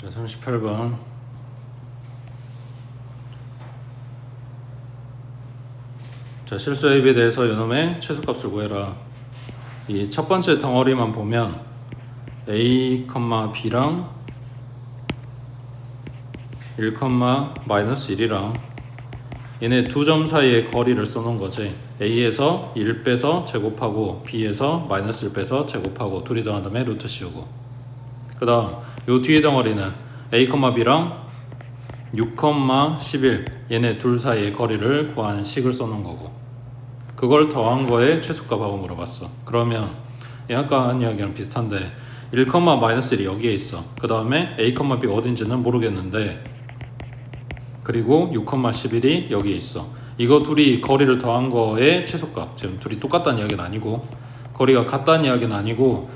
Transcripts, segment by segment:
38번. 자, 실수 AB에 대해서 요놈의 최소값을 구해라. 이 첫 번째 덩어리만 보면 A, B랑 1, -1이랑 얘네 두 점 사이의 거리를 써놓은 거지. A에서 1 빼서 제곱하고 B에서 -1 빼서 제곱하고 둘이 더한 다음에 루트 씌우고, 그 다음 요 뒤에 덩어리는 A, B랑 6, 11 얘네 둘 사이의 거리를 구한 식을 써놓은 거고, 그걸 더한 거에 최소값하고 물어봤어. 그러면 아까 한 이야기랑 비슷한데 1, -1이 여기에 있어. 그 다음에 A, B가 어딘지는 모르겠는데, 그리고 6, 11이 여기에 있어. 이거 둘이 거리를 더한 거에 최소값. 지금 둘이 똑같다는 이야기는 아니고, 거리가 같다는 이야기는 아니고,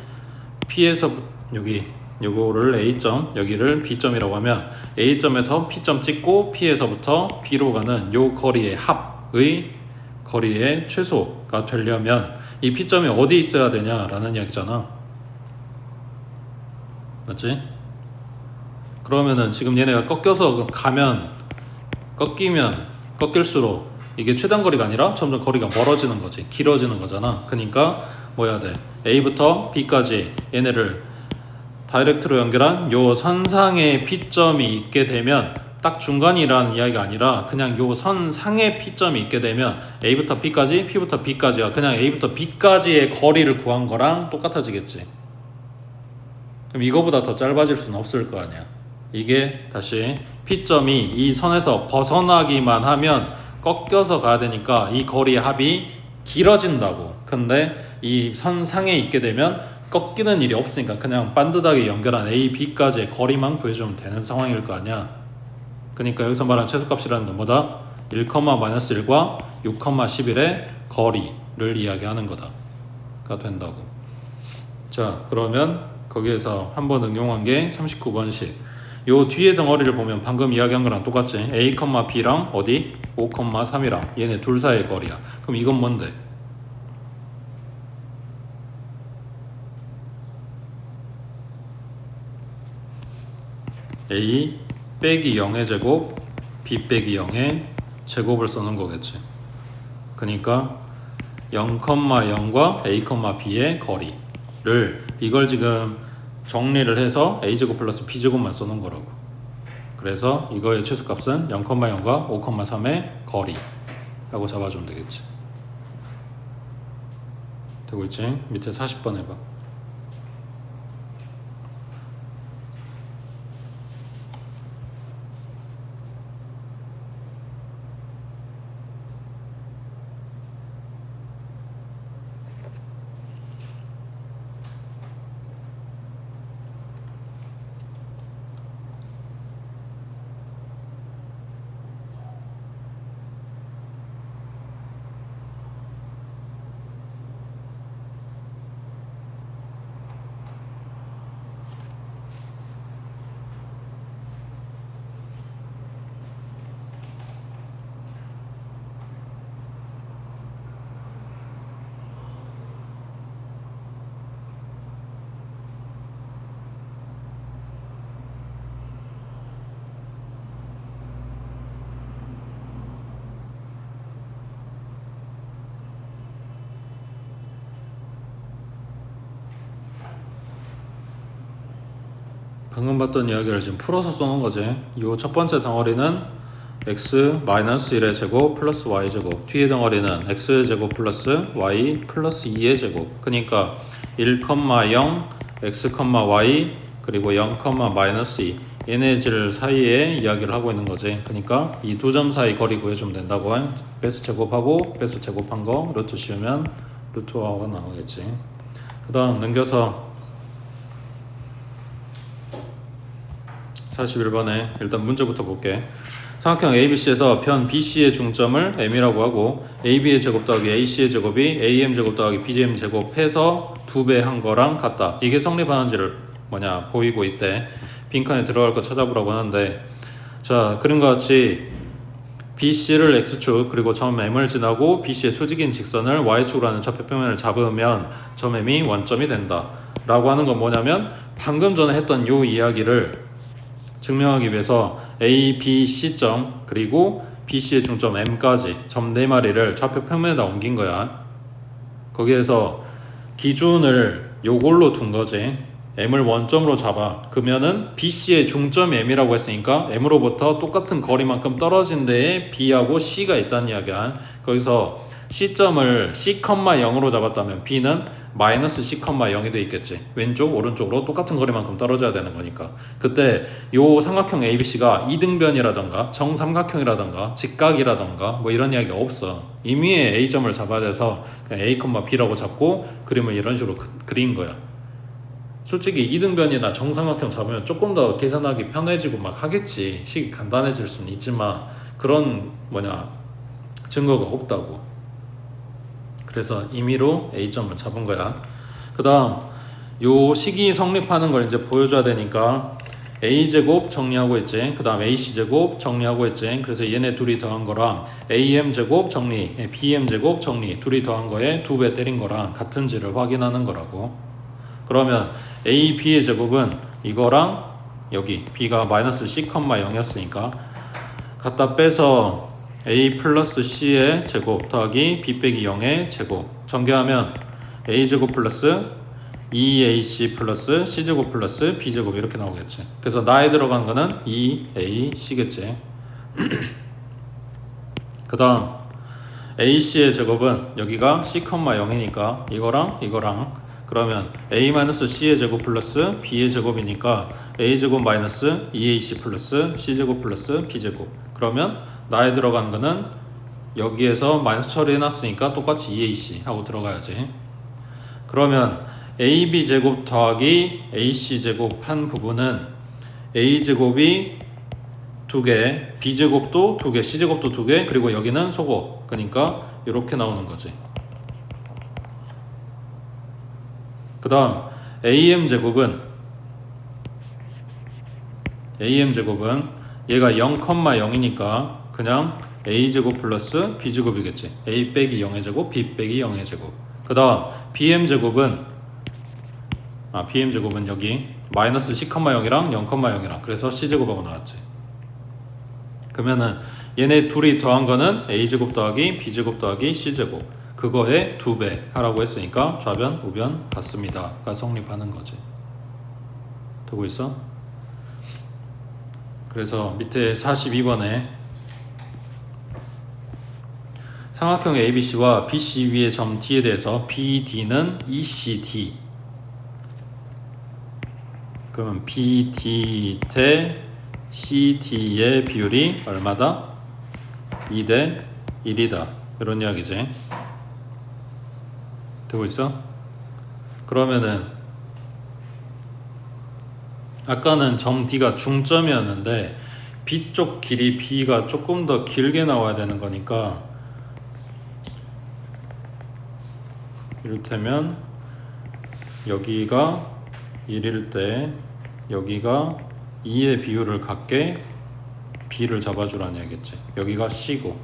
P에서 여기 요거를 A점, 여기를 B점이라고 하면 A점에서 P점 찍고 P에서부터 B로 가는 요 거리의 합의 거리의 최소가 되려면 이 P점이 어디 있어야 되냐라는 이야기잖아. 맞지? 그러면은 지금 얘네가 꺾여서 가면, 꺾일수록 이게 최단 거리가 아니라 점점 거리가 멀어지는 거지. 길어지는 거잖아. 그러니까 뭐 해야 돼? A부터 B까지 얘네를 다이렉트로 연결한 요 선상에 P점이 있게 되면, 딱 중간이라는 이야기가 아니라 그냥 요 선상에 P점이 있게 되면 A부터 B까지, P부터 B까지가 그냥 A부터 B까지의 거리를 구한 거랑 똑같아지겠지. 그럼 이거보다 더 짧아질 수는 없을 거 아니야. 이게 다시 P점이 이 선에서 벗어나기만 하면 꺾여서 가야 되니까 이 거리의 합이 길어진다고. 근데 이 선상에 있게 되면 꺾이는 일이 없으니까 그냥 반듯하게 연결한 A, B까지의 거리만 구해주면 되는 상황일 거 아니야. 그러니까 여기서 말하는 최소값이라는 건 뭐다? 1, -1과 6, 11의 거리를 이야기하는 거다가 된다고. 자, 그러면 거기에서 한번 응용한 게 39번식. 요 뒤에 덩어리를 보면 방금 이야기한 거랑 똑같지. A, B랑 어디? 5, 3이랑 얘네 둘 사이의 거리야. 그럼 이건 뭔데? A 빼기 0의 제곱, B 빼기 0의 제곱을 써놓은 거겠지. 그러니까 0, 0과 A, B의 거리를, 이걸 지금 정리를 해서 A제곱 플러스 B제곱만 써놓은 거라고. 그래서 이거의 최소값은 0, 0과 5, 3의 거리 하고 잡아주면 되겠지. 되고 있지? 밑에 40번 해봐. 방금 봤던 이야기를 지금 풀어서 써놓은 거지. 요 첫 번째 덩어리는 x 마이너스 1의 제곱 플러스 y 제곱, 뒤에 덩어리는 x의 제곱 플러스 y 플러스 2의 제곱. 그러니까 1, 0, x, y 그리고 0, 마이너스 2 얘네들 사이에 이야기를 하고 있는 거지. 그러니까 이 두 점 사이 거리 구해주면 된다고. 베스 제곱하고 베스 제곱한 거 루트 씌우면 루트 5가 나오겠지. 그 다음 넘겨서 41번에 일단 문제부터 볼게. 삼각형 ABC에서 편 BC의 중점을 M이라고 하고 AB의 제곱 더하기 AC의 제곱이 AM 제곱 더하기 BGM 제곱 해서 2배 한 거랑 같다. 이게 성립하는지를 보이고 있대. 빈칸에 들어갈 거 찾아보라고 하는데, 자, 그림과 같이 BC를 X축 그리고 점 M을 지나고 BC의 수직인 직선을 Y축으로 하는 좌표평면을 잡으면 점 M이 원점이 된다 라고 하는 건 뭐냐면, 방금 전에 했던 요 이야기를 증명하기 위해서 A, B, C점 그리고 BC의 중점 M까지 점 4마리를 좌표 평면에다 옮긴 거야. 거기에서 기준을 요걸로 둔 거지. M을 원점으로 잡아. 그러면은 BC의 중점이 M이라고 했으니까 M으로부터 똑같은 거리만큼 떨어진 데에 B하고 C가 있다는 이야기야. 거기서 C점을 C,0으로 잡았다면 B는 마이너스 C,0이 돼 있겠지. 왼쪽 오른쪽으로 똑같은 거리만큼 떨어져야 되는 거니까. 그때 요 삼각형 ABC가 이등변이라던가 정삼각형이라던가 직각이라던가 뭐 이런 이야기가 없어. 임의의 A점을 잡아야 돼서 그냥 A, B라고 잡고 그림을 이런 식으로 그린 거야. 솔직히 이등변이나 정삼각형 잡으면 조금 더 계산하기 편해지고 막 하겠지. 식이 간단해질 수는 있지만 그런 증거가 없다고. 그래서 임의로 A점을 잡은 거야. 그 다음 요 식이 성립하는 걸 이제 보여줘야 되니까 A제곱 정리하고 있지. 그 다음 AC제곱 정리하고 있지. 그래서 얘네 둘이 더한 거랑 AM제곱 정리, BM제곱 정리 둘이 더한 거에 2배 때린 거랑 같은지를 확인하는 거라고. 그러면 A, B의 제곱은 이거랑 여기 B가 마이너스 C,0이었으니까 갖다 빼서 A 플러스 C의 제곱 더하기 B 빼기 0의 제곱 전개하면 A제곱 플러스 2AC 플러스 C제곱 플러스 B제곱 이렇게 나오겠지. 그래서 나에 들어간 거는 2AC겠지. 그 다음 AC의 제곱은 여기가 C,0이니까 이거랑 그러면 A-C의 제곱 플러스 B의 제곱이니까 A제곱 마이너스 2AC 플러스 C제곱 플러스 B제곱. 그러면 나에 들어가는 거는 여기에서 마이너스 처리해놨으니까 똑같이 2AC 하고 들어가야지. 그러면 AB제곱 더하기 AC제곱 한 부분은 A제곱이 2개, B제곱도 2개, C제곱도 2개, 그리고 여기는 소곱. 그러니까 이렇게 나오는 거지. 그 다음 AM제곱은 얘가 0,0이니까 그냥 A제곱 플러스 B제곱이겠지. A 빼기 0의 제곱, B 빼기 0의 제곱. 그 다음 BM제곱은 여기 마이너스 C,0이랑 0,0이랑 그래서 C제곱하고 나왔지. 그러면은 얘네 둘이 더한 거는 A제곱 더하기 B제곱 더하기 C제곱 그거에 2배 하라고 했으니까 좌변, 우변 같습니다가 성립하는 거지. 되고 있어? 그래서 밑에 42번에 삼각형 ABC와 BC 위의 점 D에 대해서 BD는 ECD. 그러면 BD 대 CD의 비율이 얼마다? 2대 1이다. 이런 이야기지. 되고 있어? 그러면은 아까는 점 D가 중점이었는데 B쪽 길이 B가 조금 더 길게 나와야 되는 거니까 이를테면 여기가 1일 때 여기가 2의 비율을 갖게 B를 잡아주라는 얘기겠지. 여기가 C고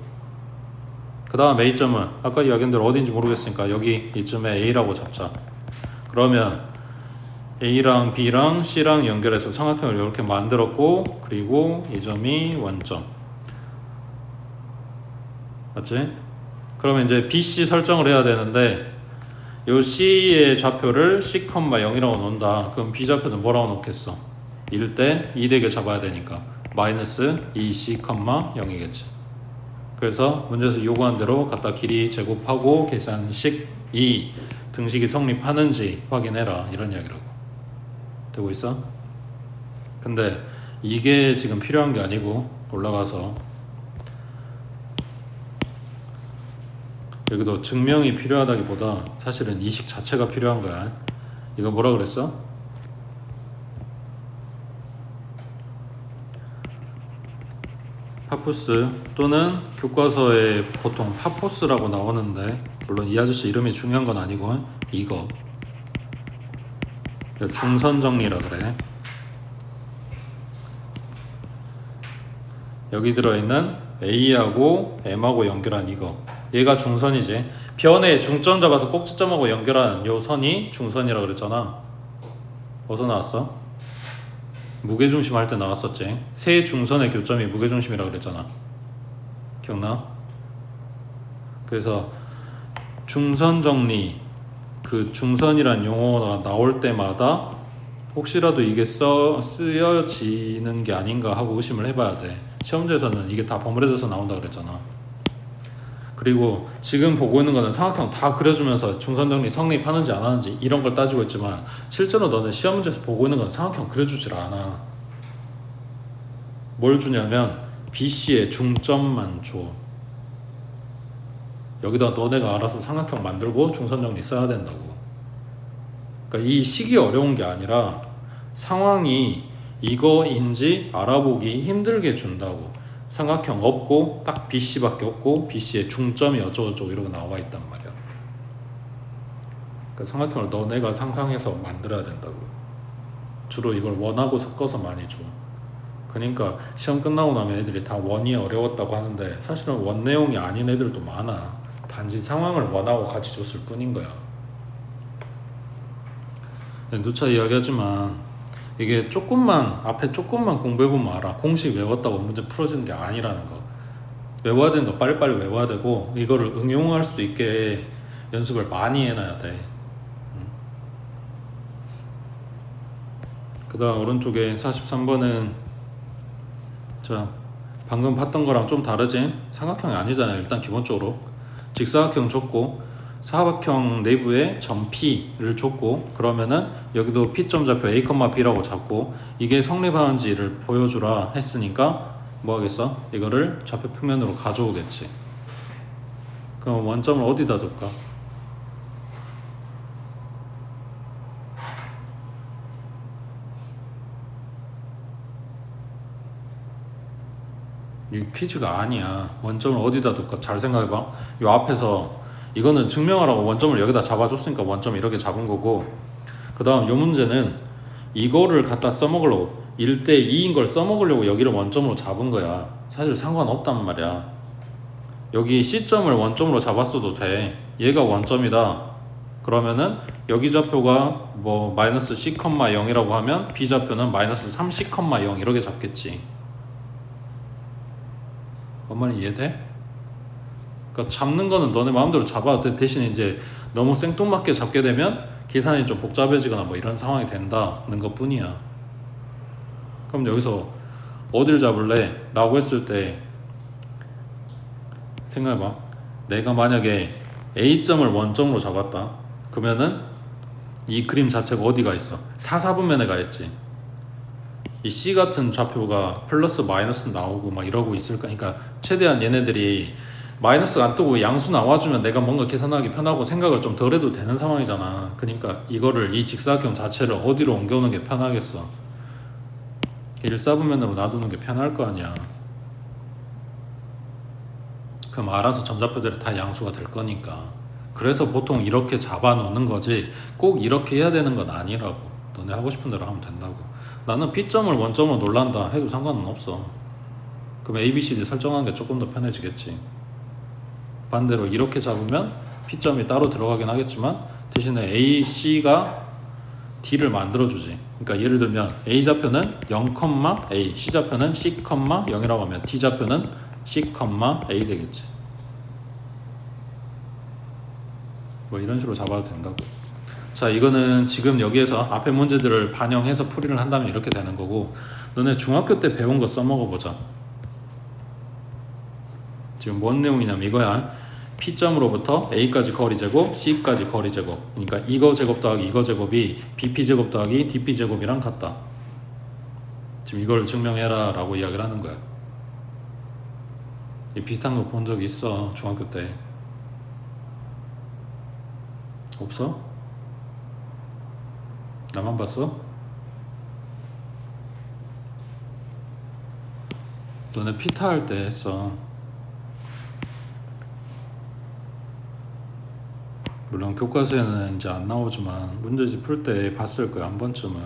그 다음 A점은 아까 이야기한 대로 어딘지 모르겠으니까 여기 이쯤에 A라고 잡자. 그러면 A랑 B랑 C랑 연결해서 삼각형을 이렇게 만들었고 그리고 이 점이 원점 맞지? 그러면 이제 BC 설정을 해야 되는데 요 C의 좌표를 C,0이라고 놓는다. 그럼 B 좌표는 뭐라고 놓겠어? 1대 2대게 잡아야 되니까 마이너스 2C,0이겠지. 그래서 문제에서 요구한 대로 갖다 길이 제곱하고 계산식 2 등식이 성립하는지 확인해라 이런 이야기라고. 되고 있어? 근데 이게 지금 필요한 게 아니고 올라가서 여기도 증명이 필요하다기보다 사실은 이 식 자체가 필요한 거야. 이거 뭐라 그랬어? 파푸스 또는 교과서에 보통 파포스라고 나오는데 물론 이 아저씨 이름이 중요한 건 아니고 이거 중선 정리라 그래. 여기 들어있는 A하고 M하고 연결한 이거 얘가 중선이지. 변에 중점 잡아서 꼭지점하고 연결한 요 선이 중선이라 그랬잖아. 어디서 나왔어? 무게중심 할 때 나왔었지. 세 중선의 교점이 무게중심이라고 그랬잖아. 기억나? 그래서 중선 정리, 그 중선이란 용어가 나올 때마다 혹시라도 이게 쓰여지는 게 아닌가 하고 의심을 해봐야 돼. 시험지에서는 이게 다 버무려져서 나온다 그랬잖아. 그리고 지금 보고 있는 거는 삼각형 다 그려주면서 중선 정리 성립하는지 안 하는지 이런 걸 따지고 있지만, 실제로 너는 시험 문제에서 보고 있는 건 삼각형 그려주질 않아. 뭘 주냐면 BC의 중점만 줘. 여기다 너네가 알아서 삼각형 만들고 중선 정리 써야 된다고. 그러니까 이 식이 어려운 게 아니라 상황이 이거인지 알아보기 힘들게 준다고. 삼각형 없고 딱 BC밖에 없고 BC의 중점이 어쩌고저쩌고 이러고 나와 있단 말이야. 그러니까 삼각형을 너네가 상상해서 만들어야 된다고. 주로 이걸 원하고 섞어서 많이 줘. 그러니까 시험 끝나고 나면 애들이 다 원이 어려웠다고 하는데 사실은 원 내용이 아닌 애들도 많아. 단지 상황을 원하고 같이 줬을 뿐인 거야. 누차 이야기하지만 이게 조금만 앞에 조금만 공부해보면 알아. 공식 외웠다고 문제 풀어지는 게 아니라는 거. 외워야 되는 거 빨리빨리 외워야 되고, 이거를 응용할 수 있게 연습을 많이 해놔야 돼. 그 다음 오른쪽에 43번은 자, 방금 봤던 거랑 좀 다르지? 삼각형이 아니잖아요. 일단 기본적으로 직사각형 줬고 사각형 내부에 점 P를 줬고, 그러면은 여기도 P점 좌표 A, B라고 잡고 이게 성립하는지를 보여주라 했으니까 뭐 하겠어? 이거를 좌표 평면으로 가져오겠지. 그럼 원점을 어디다 둘까? 이 퀴즈가 아니야. 원점을 어디다 둘까? 잘 생각해봐. 요 앞에서 이거는 증명하라고 원점을 여기다 잡아줬으니까 원점 이렇게 잡은 거고, 그 다음 요 문제는 이거를 갖다 써먹으려고 1대2인 걸 써먹으려고 여기를 원점으로 잡은 거야. 사실 상관없단 말이야. 여기 C점을 원점으로 잡았어도 돼. 얘가 원점이다 그러면은 여기 좌표가 뭐 마이너스 C,0이라고 하면 B 좌표는 마이너스 3C,0 이렇게 잡겠지. 뭔 말인지 이해돼? 그러니까 잡는 거는 너네 마음대로 잡아도 돼. 대신에 이제 너무 생뚱맞게 잡게 되면 계산이 좀 복잡해지거나 뭐 이런 상황이 된다는 것 뿐이야. 그럼 여기서 어딜 잡을래? 라고 했을 때 생각해봐. 내가 만약에 A점을 원점으로 잡았다 그러면은 이 그림 자체가 어디가 있어? 4사분면에 가 있지. 이 C 같은 좌표가 플러스 마이너스 나오고 막 이러고 있을 거니까 최대한 얘네들이 마이너스가 안 뜨고 양수 나와주면 내가 뭔가 계산하기 편하고 생각을 좀 덜 해도 되는 상황이잖아. 그러니까 이거를 이 직사각형 자체를 어디로 옮겨오는 게 편하겠어? 1사분면으로 놔두는 게 편할 거 아니야. 그럼 알아서 점좌표들이 다 양수가 될 거니까. 그래서 보통 이렇게 잡아 놓는 거지 꼭 이렇게 해야 되는 건 아니라고. 너네 하고 싶은 대로 하면 된다고. 나는 P점을 원점으로 놀란다 해도 상관은 없어. 그럼 A, B, C, D 설정하는 게 조금 더 편해지겠지. 반대로 이렇게 잡으면 P점이 따로 들어가긴 하겠지만 대신에 A, C가 D를 만들어주지. 그러니까 예를 들면 A 좌표는 0, A, C 좌표는 C, 0이라고 하면 D 좌표는 C, A 되겠지. 뭐 이런 식으로 잡아도 된다고. 자, 이거는 지금 여기에서 앞에 문제들을 반영해서 풀이를 한다면 이렇게 되는 거고, 너네 중학교 때 배운 거 써먹어 보자. 지금 뭔 내용이냐면 이거야. P점으로부터 A까지 거리 제곱, C까지 거리 제곱. 그러니까 이거 제곱 더하기 이거 제곱이 BP 제곱 더하기 DP 제곱이랑 같다. 지금 이걸 증명해라 라고 이야기를 하는 거야. 이 비슷한 거 본 적 있어 중학교 때. 없어? 나만 봤어? 너네 피타 할 때 했어. 물론 교과서에는 이제 안 나오지만 문제집 풀 때 봤을 거야 한 번쯤은.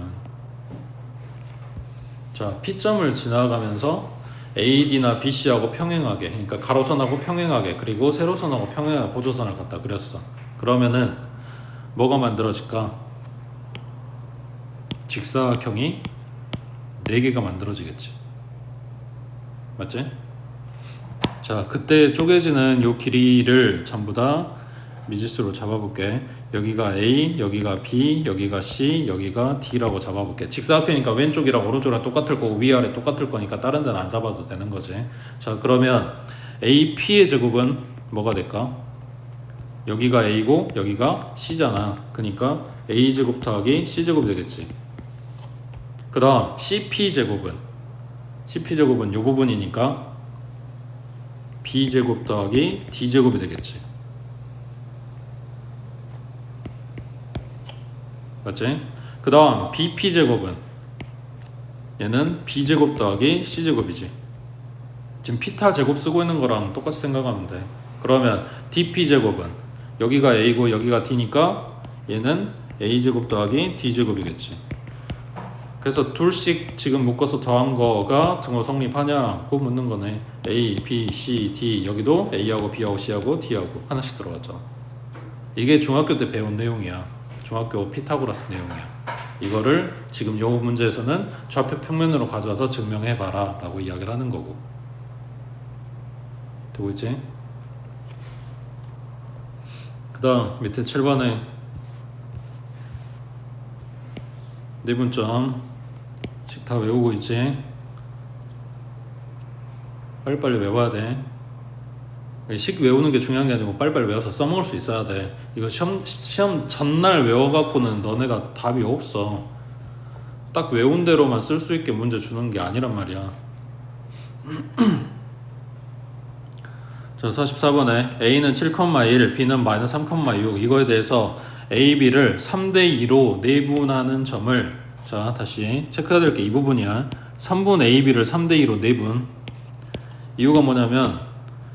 자, P점을 지나가면서 AD나 BC하고 평행하게, 그러니까 가로선하고 평행하게, 그리고 세로선하고 평행하게 보조선을 갖다 그렸어. 그러면은 뭐가 만들어질까? 직사각형이 4개가 만들어지겠지. 맞지? 자, 그때 쪼개지는 요 길이를 전부 다 미지수로 잡아볼게. 여기가 A, 여기가 B, 여기가 C, 여기가 D라고 잡아볼게. 직사각형이니까 왼쪽이랑 오른쪽이랑 똑같을 거고 위아래 똑같을 거니까 다른 데는 안 잡아도 되는 거지. 자, 그러면 AP의 제곱은 뭐가 될까? 여기가 A고 여기가 C잖아. 그러니까 A제곱 더하기 C제곱이 되겠지. 그 다음 CP제곱은 요 부분이니까 B제곱 더하기 D제곱이 되겠지. 맞지? 그 다음 BP제곱은 얘는 B제곱 더하기 C제곱이지. 지금 피타 제곱 쓰고 있는 거랑 똑같이 생각하면 돼. 그러면 DP제곱은 여기가 A고 여기가 D니까 얘는 A제곱 더하기 D제곱이겠지. 그래서 둘씩 지금 묶어서 더한 거가 등호 성립하냐? 고 묻는 거네. A, B, C, D 여기도 A하고 B하고 C하고 D하고 하나씩 들어갔죠. 이게 중학교 때 배운 내용이야. 중학교 피타고라스 내용이야. 이거를 지금 요 문제에서는 좌표 평면으로 가져와서 증명해봐라 라고 이야기를 하는 거고. 되고 있지? 그 다음 밑에 7번에 네분점씩 다 외우고 있지? 빨리빨리 외워야 돼. 식 외우는 게 중요한 게 아니고 빨리빨리 외워서 써먹을 수 있어야 돼. 이거 시험 전날 외워갖고는 너네가 답이 없어. 딱 외운 대로만 쓸 수 있게 문제 주는 게 아니란 말이야. 자, 44번에 A는 7,1, B는 마이너스 3,6 이거에 대해서 A, B를 3대2로 내분하는 점을 자 다시 체크해야 될 게 이 부분이야. 3분 A, B를 3대2로 내분. 이유가 뭐냐면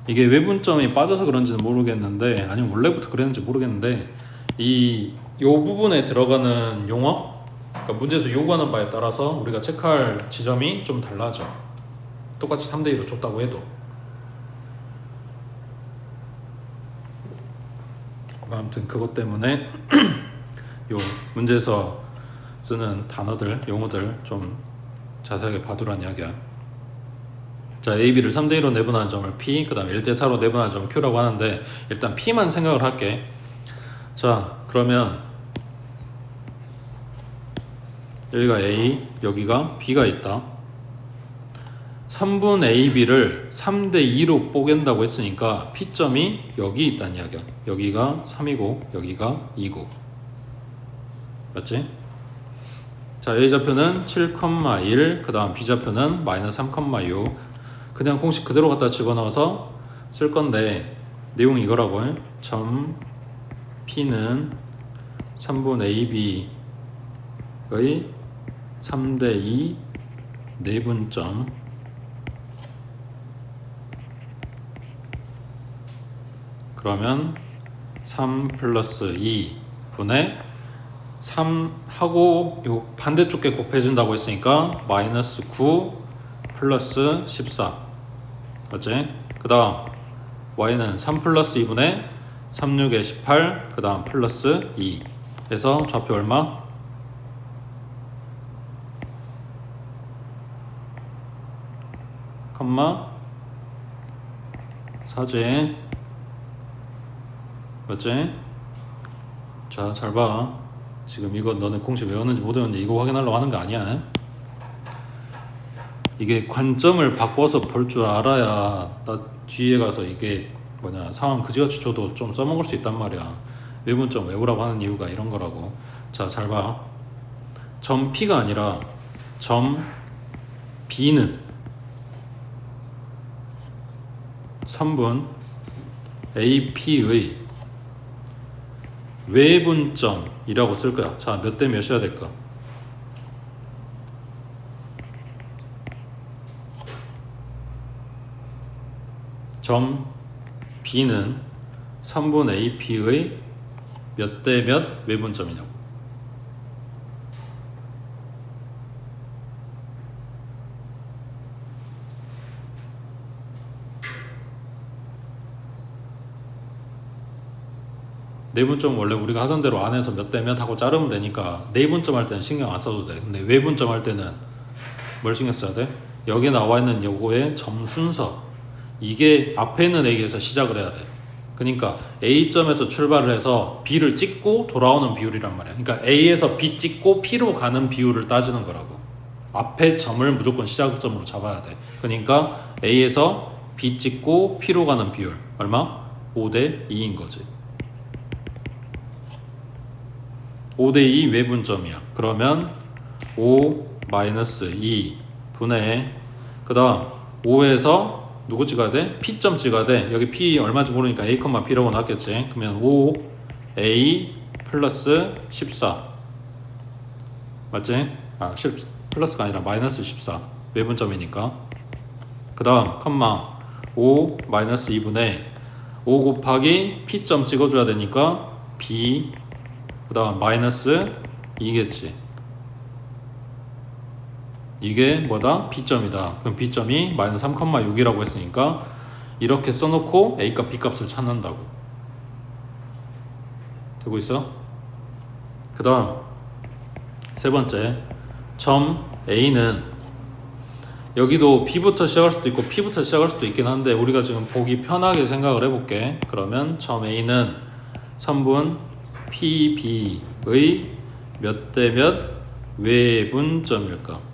이게 외분점이 빠져서 그런지는 모르겠는데 아니면 원래부터 그랬는지 모르겠는데 요 부분에 들어가는 용어 그러니까 문제에서 요구하는 바에 따라서 우리가 체크할 지점이 좀 달라져. 똑같이 3대2로 줬다고 해도. 아무튼 그것 때문에 요 문제에서 쓰는 단어들, 용어들 좀 자세하게 봐두란 이야기야. 자, A, B를 3대1로 내분하는 점을 P, 그 다음 1대4로 내분하는 점을 Q라고 하는데 일단 P만 생각을 할게. 자, 그러면 여기가 A, 여기가 B가 있다. 3분 AB를 3대2로 뽀갠다고 했으니까 P점이 여기 있다는 이야기야. 여기가 3이고 여기가 2고 맞지? 자, A좌표는 7,1 그 다음 B좌표는 마이너스 3,6 그냥 공식 그대로 갖다 집어넣어서 쓸 건데 내용이 이거라고 해. 점 P는 3분 AB의 3대2 내분점 그러면 3 플러스 2 분의 3하고 요 반대쪽 게 곱해진다고 했으니까 마이너스 9 플러스 14 맞지? 그 다음 y는 3 플러스 2분의 3, 6에 18 그 다음 플러스 2 해서 좌표 얼마? 컴마 4제 맞지? 자, 잘 봐. 지금 이거 너네 공식 외웠는지 못 외웠는지 이거 확인하려고 하는 거 아니야. 이게 관점을 바꿔서 볼 줄 알아야 나 뒤에 가서 이게 뭐냐 상황 그지같이 줘도 좀 써먹을 수 있단 말이야. 외분점 외우라고 하는 이유가 이런 거라고. 자, 잘 봐. 점 P가 아니라 점 B는 3분 AP의 외분점이라고 쓸 거야. 자, 몇 대 몇이어야 될까? 점 B는 3분 AP의 몇 대 몇 외분점이냐고. 내분점 원래 우리가 하던 대로 안에서 몇 대 몇 하고 자르면 되니까 내분점 할 때는 신경 안 써도 돼. 근데 외분점 할 때는 뭘 신경 써야 돼? 여기 나와 있는 요거의 점 순서, 이게 앞에 있는 A에서 시작을 해야 돼. 그러니까 A점에서 출발을 해서 B를 찍고 돌아오는 비율이란 말이야. 그러니까 A에서 B 찍고 P로 가는 비율을 따지는 거라고. 앞에 점을 무조건 시작점으로 잡아야 돼. 그러니까 A에서 B 찍고 P로 가는 비율 얼마? 5대 2인 거지. 5대 2 외분점이야. 그러면 5 마이너스 2 분의, 그 다음 5에서 누구 찍어야 돼? P점 찍어야 돼. 여기 P 얼마인지 모르니까 A, B라고 나왔겠지. 그러면 5 A 플러스 14 맞지? 아, 10 플러스가 아니라 마이너스 14 외분점이니까. 그 다음 컴마 5 마이너스 2분의 5 곱하기 P점 찍어줘야 되니까 B, 그 다음 마이너스 2겠지. 이게 뭐다? B점이다. 그럼 B점이 마이너스 3,6이라고 했으니까 이렇게 써놓고 A값 B값을 찾는다고. 되고 있어? 그 다음 세 번째, 점 A는 여기도 B부터 시작할 수도 있고 P부터 시작할 수도 있긴 한데 우리가 지금 보기 편하게 생각을 해볼게. 그러면 점 A는 선분 PB의 몇 대 몇 외분점일까?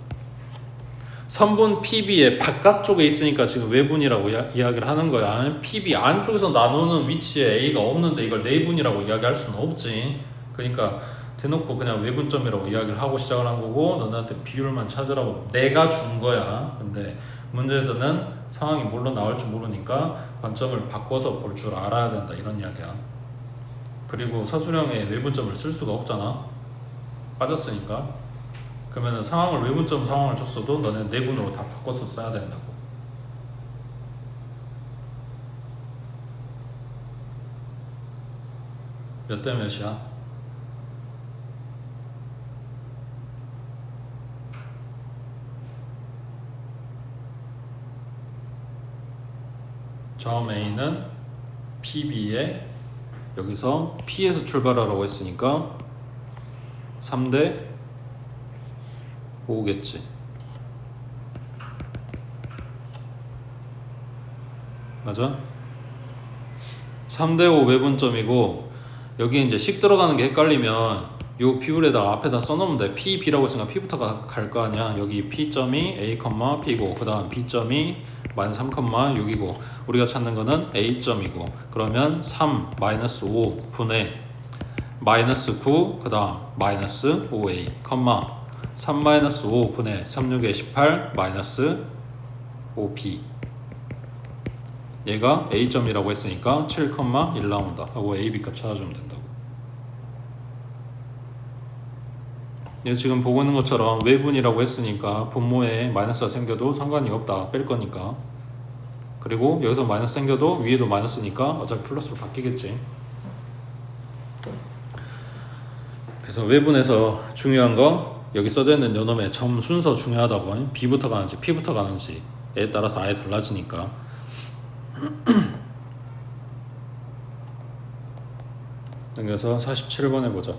선분 PB의 바깥쪽에 있으니까 지금 외분이라고 이야기를 하는 거야. PB 안쪽에서 나누는 위치에 A가 없는데 이걸 내분이라고 이야기할 수는 없지. 그러니까 대놓고 그냥 외분점이라고 이야기를 하고 시작을 한 거고, 너네한테 비율만 찾으라고 내가 준 거야. 근데 문제에서는 상황이 뭘로 나올지 모르니까 관점을 바꿔서 볼 줄 알아야 된다, 이런 이야기야. 그리고 서술형에 외분점을 쓸 수가 없잖아, 빠졌으니까. 그러면 상황을 외분점 상황을 줬어도 너는 내분으로 다 바꿔서 써야 된다고. 몇 대 몇이야? 점 A는 PB에 여기서 P에서 출발하라고 했으니까 3대 5겠지. 맞아? 3대 5 외분점이고, 여기 이제 식 들어가는 게 헷갈리면 요 비율에다가 앞에다 써놓으면 돼. P, B라고 했으니까 P부터 갈 거 아니야. 여기 P점이 A, P고 그 다음 B점이 마이너스 3,6이고 우리가 찾는 거는 A점이고, 그러면 3 마이너스 5 분의 마이너스 9 그 다음 마이너스 5A 3 마이너스 5 분의 36에 18 마이너스 5B. 얘가 A점이라고 했으니까 7,1 나온다 하고 A, B값 찾아주면 된다고. 얘 지금 보고 있는 것처럼 외분이라고 했으니까 분모에 마이너스가 생겨도 상관이 없다, 뺄 거니까. 그리고 여기서 마이너스 생겨도 위에도 마이너스니까 어차피 플러스로 바뀌겠지. 그래서 외분에서 중요한 거, 여기 써져 있는 요놈의 점 순서 중요하다고. B부터 가는지 P부터 가는지에 따라서 아예 달라지니까. 그래서 47번 해보자.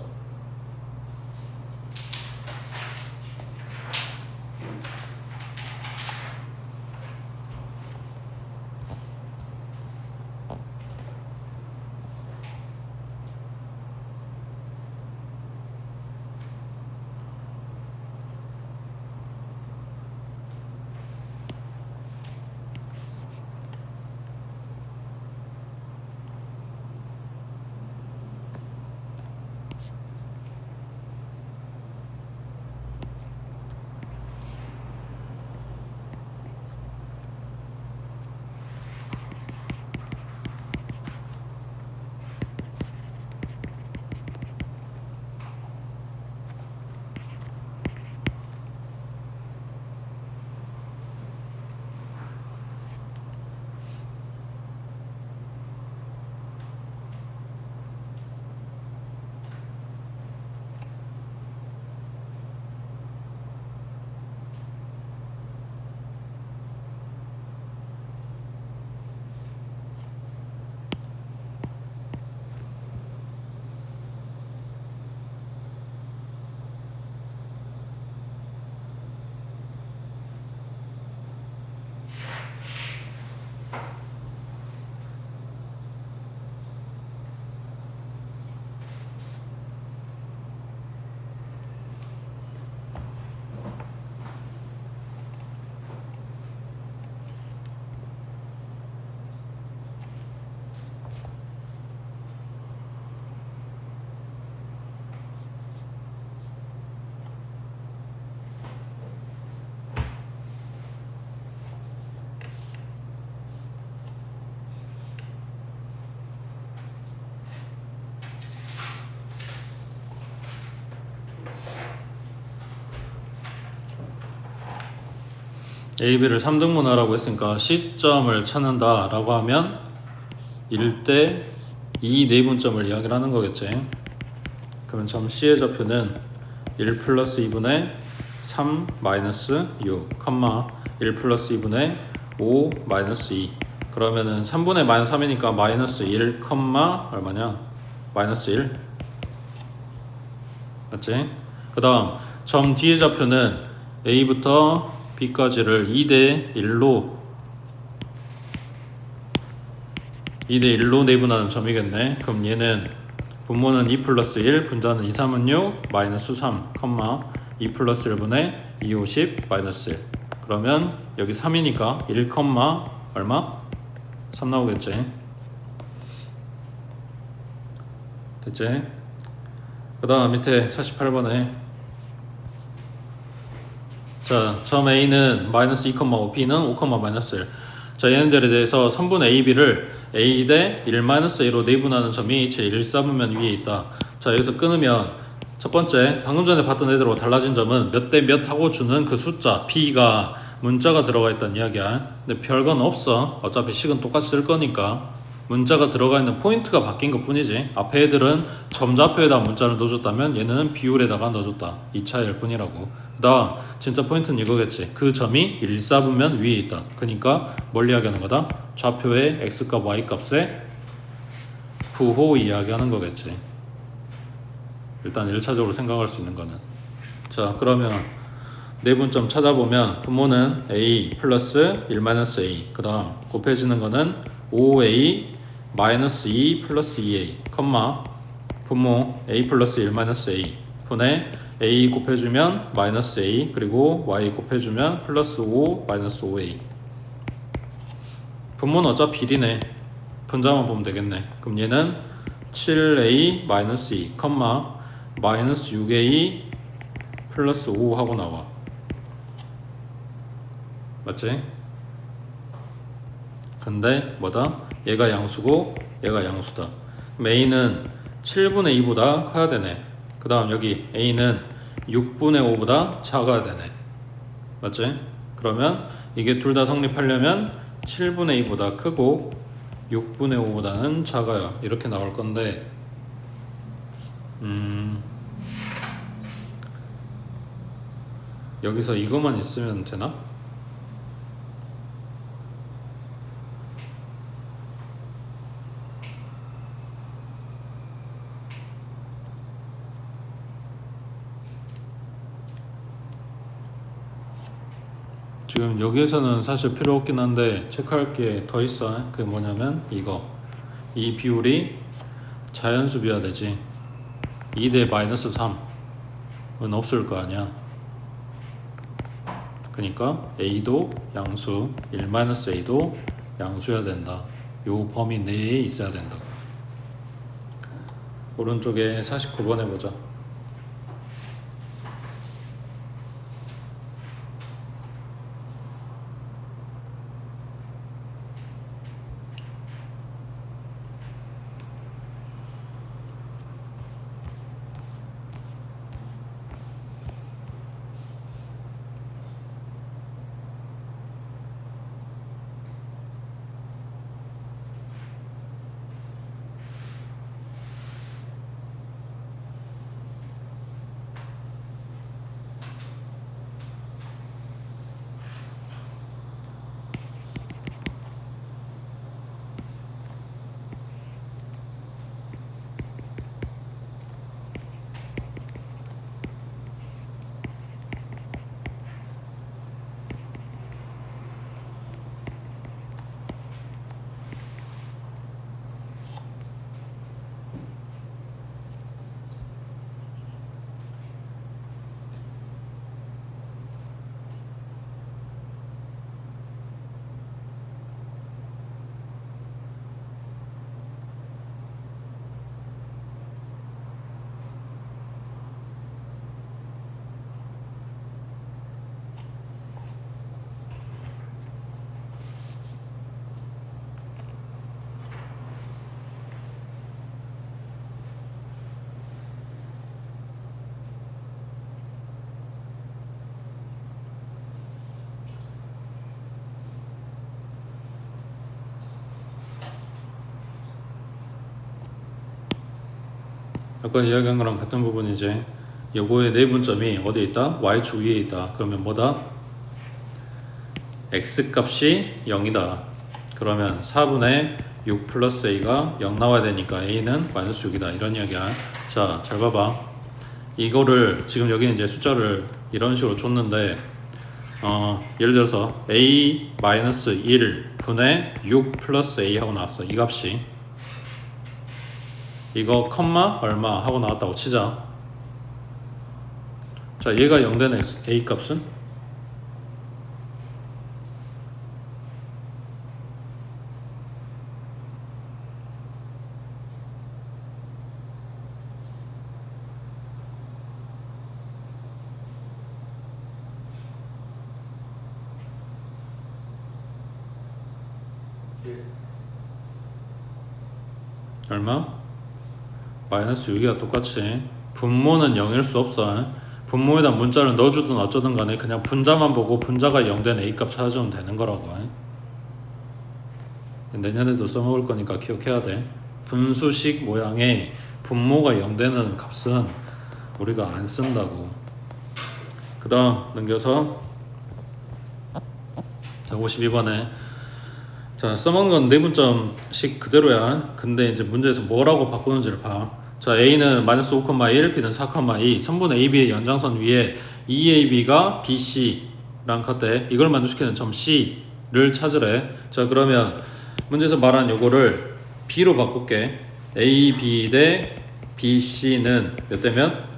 A, B를 3등분하라고 했으니까 C점을 찾는다 라고 하면 1대 2 내분점을 이야기를 하는 거겠지. 그러면 점 C의 좌표는 1 플러스 2분의 3 마이너스 6, 1 플러스 2분의 5 마이너스 2. 그러면은 3분의 마이너스 3이니까 마이너스 1, 얼마냐? 마이너스 1. 맞지? 그 다음 점 D의 좌표는 A부터 B까지를 2대 1로 내분하는 점이겠네. 그럼 얘는 분모는 2 플러스 1, 분자는 2, 3은 6, 마이너스 3, 2 플러스 1분의 2, 50, 마이너스 1. 그러면 여기 3이니까 1, 얼마? 3 나오겠지. 됐지? 그 다음 밑에 48번에 자, 점 A는 마이너스 2,5, B는 5, 마이너스 1. 자, 얘네들에 대해서 선분 A, B를 A 대 1 마이너스 A로 내분하는 점이 제 1사분면 위에 있다. 자, 여기서 끊으면 첫 번째, 방금 전에 봤던 애들하고 달라진 점은 몇 대 몇 하고 주는 그 숫자 B가 문자가 들어가 있다는 이야기야. 근데 별건 없어. 어차피 식은 똑같이 쓸 거니까 문자가 들어가 있는 포인트가 바뀐 것 뿐이지. 앞에 애들은 점좌표에다 문자를 넣어줬다면 얘는 비율에다가 넣어줬다. 이 차이일 뿐이라고. 그다음 진짜 포인트는 이거겠지. 그 점이 1사분면 위에 있다. 그러니까 뭘 이야기하는 거다? 좌표의 x값 y값의 부호 이야기하는 거겠지. 일단 1차적으로 생각할 수 있는 거는. 자, 그러면 내분점 찾아보면 분모는 a 플러스 1 마이너스 a, 그 다음 곱해지는 거는 5a 마이너스 2 플러스 2a, 분모 a 플러스 1 마이너스 a 분의 a 곱해주면 마이너스 a, 그리고 y 곱해주면 플러스 5 마이너스 5a. 분모는 어차피 1이네. 분자만 보면 되겠네. 그럼 얘는 7a 마이너스 2, 마이너스 6a 플러스 5 하고 나와. 맞지? 근데 뭐다? 얘가 양수고 얘가 양수다. 그럼 a는 7분의 2보다 커야 되네. 그 다음 여기 a는 6분의 5보다 작아야 되네. 맞지? 그러면 이게 둘 다 성립하려면 7분의 2보다 크고 6분의 5보다는 작아요. 이렇게 나올 건데 여기서 이것만 있으면 되나? 지금 여기에서는 사실 필요 없긴 한데 체크할 게 더 있어. 그게 뭐냐면 이 비율이 자연수비야 되지. 2대 마이너스 3은 없을 거 아니야. 그러니까 a도 양수, 1 마이너스 a도 양수여야 된다. 요 범위 내에 있어야 된다. 오른쪽에 49번 해보자. 아까 이야기한 거랑 같은 부분이지. 요거의 내분점이 어디에 있다? y축 위에 있다. 그러면 뭐다? x값이 0이다. 그러면 4분의 6 플러스 a가 0 나와야 되니까 a는 마이너스 6이다. 이런 이야기야. 자, 잘 봐봐. 이거를 지금 여기 이제 숫자를 이런 식으로 줬는데 예를 들어서 a 마이너스 1 분의 6 플러스 a 하고 나왔어. 이 값이 이거 컴마 얼마 하고 나왔다고 치자. 자, 얘가 0 되는 a 값은 얼마? 마이너스 6이야. 똑같이 분모는 0일 수 없어. 분모에다 문자를 넣어주든 어쩌든 간에 그냥 분자만 보고 분자가 0 된 A값 찾아주면 되는 거라고. 내년에도 써먹을 거니까 기억해야 돼. 분수식 모양의 분모가 0 되는 값은 우리가 안 쓴다고. 그 다음 넘겨서 자 52번에 자 써먹은 건 내분점식 그대로야. 근데 이제 문제에서 뭐라고 바꾸는지를 봐. 자 A는 마이너스 5,1, B는 4,2 선분 AB의 연장선 위에 EAB가 BC랑 같대. 이걸 만족시키는 점 C를 찾으래. 자 그러면 문제에서 말한 요거를 B로 바꿀게. AB 대 BC는 몇 대면?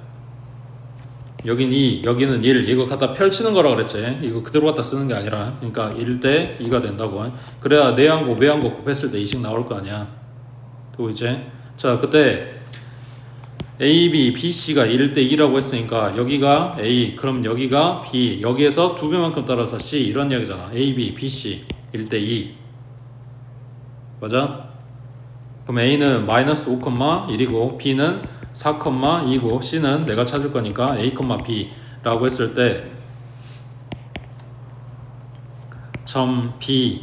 여긴 2, 여기는 1. 이거 갖다 펼치는 거라 그랬지. 이거 그대로 갖다 쓰는 게 아니라. 그러니까 1 대 2가 된다고. 그래야 내항고 외항고 곱했을 때 2씩 나올 거 아니야. 또 이제 자 그때 A, B, B, C가 1 대 2라고 했으니까 여기가 A, 그럼 여기가 B, 여기에서 2배만큼 따라서 C 이런 이야기잖아. A, B, B, C 1 대 2 맞아? 그럼 A는 마이너스 5,1이고 B는 4,2고 C는 내가 찾을 거니까 A, B라고 했을 때 점 B는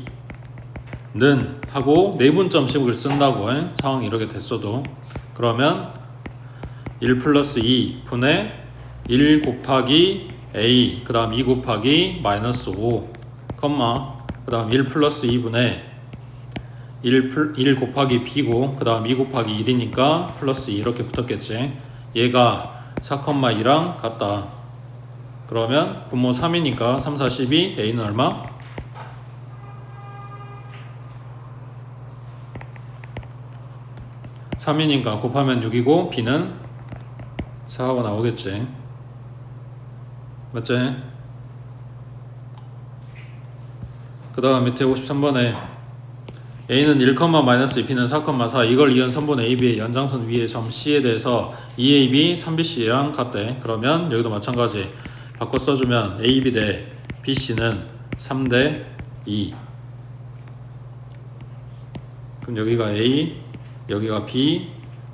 하고 내분점식을 쓴다고 상황이 이렇게 됐어도 그러면 1 플러스 2 분의 1 곱하기 A 그 다음 2 곱하기 마이너스 5 컴마 그 다음 1 플러스 2분의 1 곱하기 B고 그 다음 2 곱하기 1이니까 플러스 2 이렇게 붙었겠지. 얘가 4,2랑 같다. 그러면 분모 3이니까 3, 4, 12 A는 얼마? 3이니까 곱하면 6이고 B는 4하고 나오겠지. 맞지? 그 다음 밑에 53번에 A는 1, 마이너스 2, B는 4,4 이걸 이은 선분 AB의 연장선 위의 점 C에 대해서 2AB, 3BC랑 같대. 그러면 여기도 마찬가지 바꿔 써주면 AB 대 BC는 3 대 2 그럼 여기가 A, 여기가 B,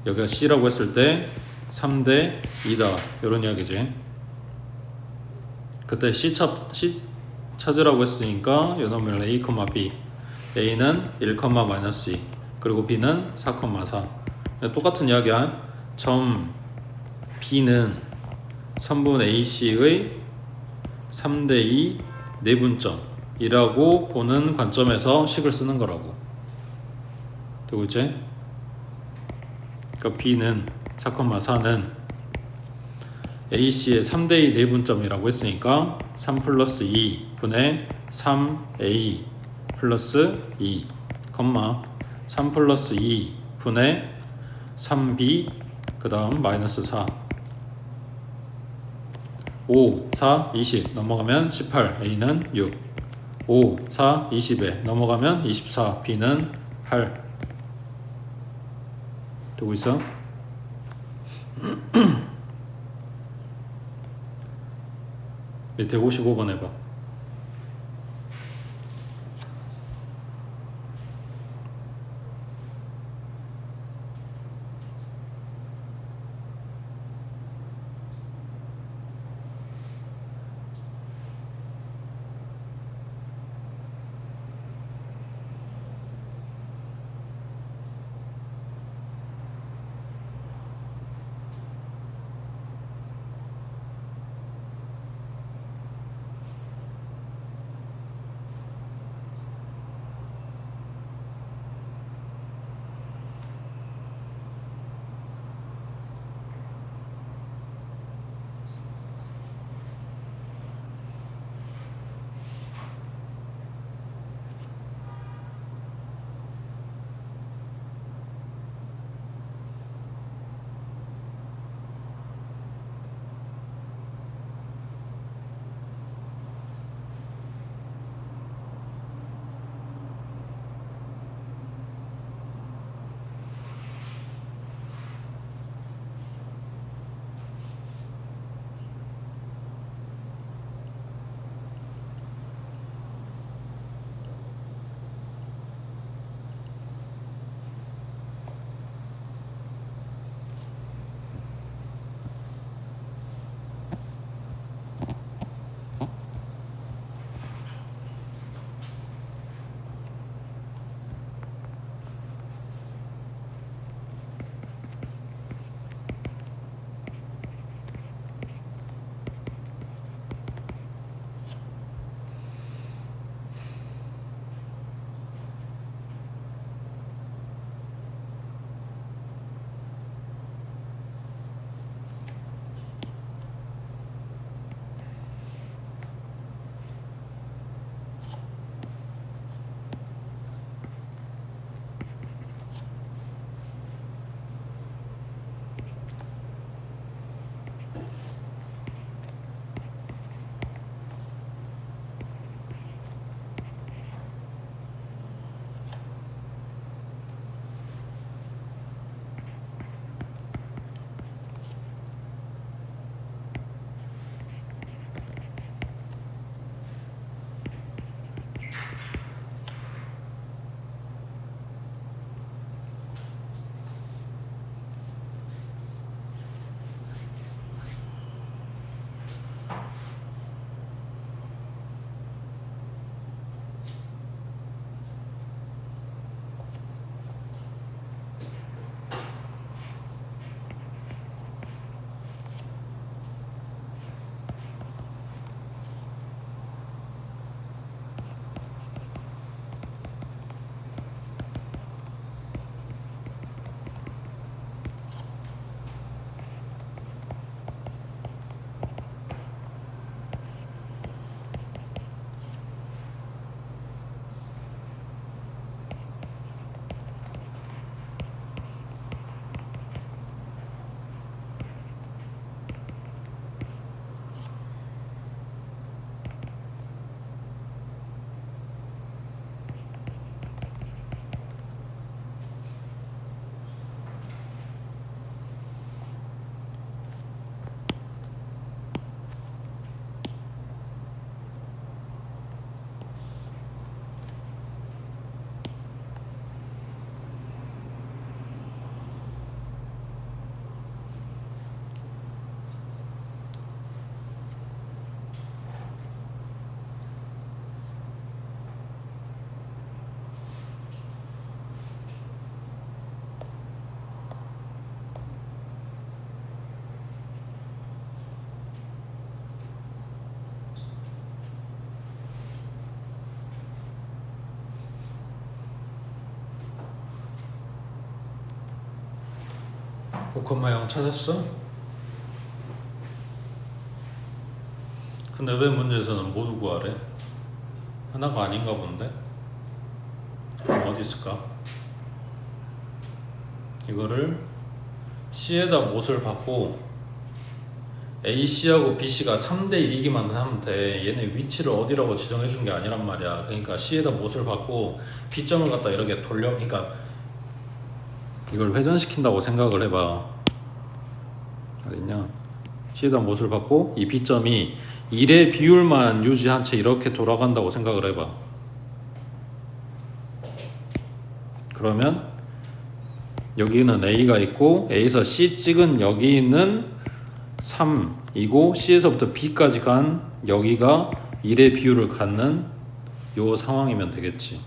여기가 C라고 했을 때 3 대 2다 이런 이야기지. 그때 C 찾으라고 했으니까 요놈을 A, B A는 1, 마이너스 2 그리고 B는 4,4 똑같은 이야기야. 점 B는 선분 AC의 3 대 2 내분점이라고 보는 관점에서 식을 쓰는 거라고. 되고 있지? 그러니까 B는 4,4는 AC의 3 대 2 내분점이라고 했으니까 3 플러스 2 분의 3A 플러스 2, 3 플러스 2 분의 3B 그 다음 마이너스 4 5, 4, 20 넘어가면 18 A는 6 5, 4, 20에 넘어가면 24 B는 8 되고 있어? 밑에 55번 해봐. 5,0 찾았어? 근데 왜 문제에서는 모두 구하래? 하나가 아닌가 본데? 그럼 어디 있을까? 이거를 C에다 못을 받고 AC하고 BC가 3대 1이기만 하면 돼. 얘네 위치를 어디라고 지정해 준 게 아니란 말이야. 그러니까 C에다 못을 받고 B점을 갖다 이렇게 돌려, 그러니까 이걸 회전시킨다고 생각을 해봐. 어딨냐? C에다 못을 받고 이 B점이 1의 비율만 유지한 채 이렇게 돌아간다고 생각을 해봐. 그러면 여기는 A가 있고 A에서 C 찍은 여기는 3이고 C에서부터 B까지 간 여기가 1의 비율을 갖는 요 상황이면 되겠지.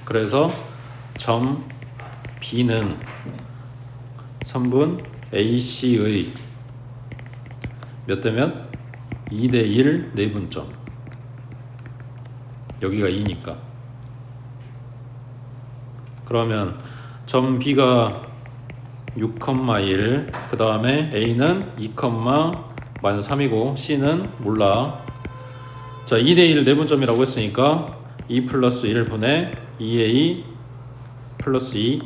그래서 점 B는 3분 AC의 몇 대면 2대 1 내분점. 여기가 2니까. 그러면 점 B가 6,1, 그 다음에 A는 2,-3이고 C는 몰라. 자, 2대 1 내분점이라고 했으니까 2 플러스 1분의 2A 플러스 2,